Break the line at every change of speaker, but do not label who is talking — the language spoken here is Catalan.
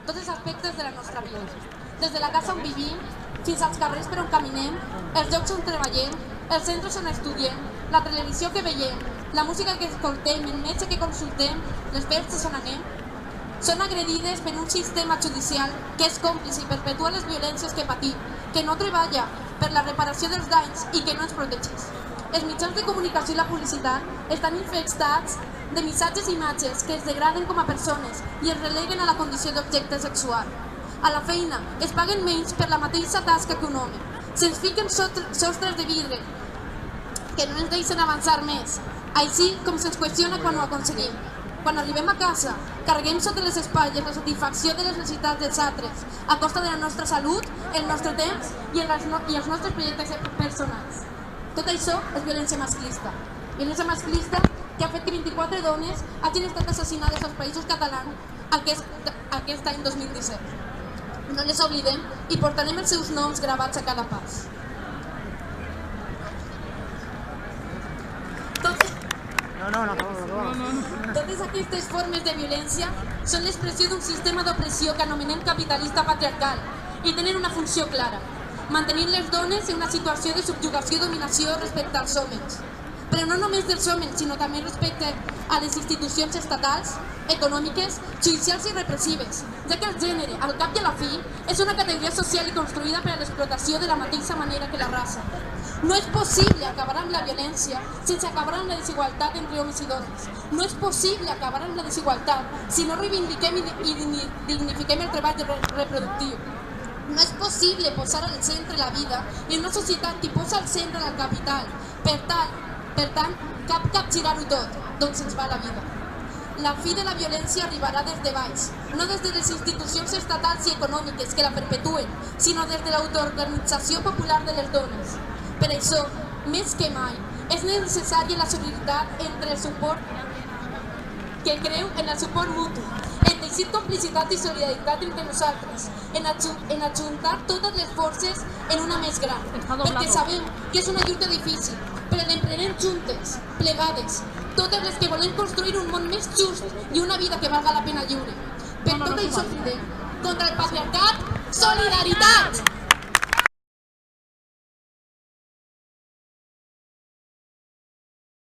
tots els aspectes de la nostra vida, des de la casa on vivim fins als carrers per on caminem, els llocs on treballem, els centres on estudiem, la televisió que veiem, la música que escoltem, el metge que consultem, les festes on anem. Són agredides per un sistema judicial que és còmplice i perpetua les violències que patim, que no treballa per la reparació dels danys i que no ens protegeix. Els mitjans de comunicació i la publicitat estan infestats de missatges i imatges que es degraden com a persones i es releguen a la condició d'objecte sexual. A la feina es paguen menys per la mateixa tasca que un home. Se'ns fiquen sostres de vidre que no ens deixen avançar més, així com se'ns qüestiona quan ho aconseguim. Quan arribem a casa, carreguem sota les espatlles la satisfacció de les necessitats dels altres, a costa de la nostra salut, el nostre temps i els nostres projectes personals. Tot això és violència masclista. Violència masclista que ha fet que 24 dones hagin estat assassinades als Països Catalans aquest any 2017. No les oblidem i portarem els seus noms gravats a cada pas. Totes aquestes formes de violència són l'expressió d'un sistema d'opressió que anomenem capitalista patriarcal i tenen una funció clara: mantenir les dones en una situació de subjugació i dominació respecte als homes. Però no només dels homes, sinó també respecte a les institucions estatals, econòmiques, judicials i repressives, ja que el gènere, al cap i a la fi, és una categoria social i construïda per a l'explotació de la mateixa manera que la raça. No és possible acabar amb la violència sense acabar amb la desigualtat entre homes i dones. No és possible acabar amb la desigualtat si no reivindiquem i dignifiquem el treball reproductiu. No és possible posar al centre la vida en una societat que posa al centre el capital. Per tant, cap capgirar-ho tot, doncs se'ns va la vida. La fi de la violència arribarà des de baix, no des de les institucions estatals i econòmiques que la perpetuen, sinó des de l'autoorganització popular de les dones. Per això, més que mai, és necessària la solidaritat entre el suport que creu en el suport mutu, en teixir complicitat i solidaritat entre nosaltres, en ajuntar totes les forces en una més gran, perquè sabem que és una lluita difícil, però l'emprenem juntes, plegades, totes les que volem construir un món més just i una vida que valga la pena lliure. Per tot això cridem contra el patriarcat, solidaritat!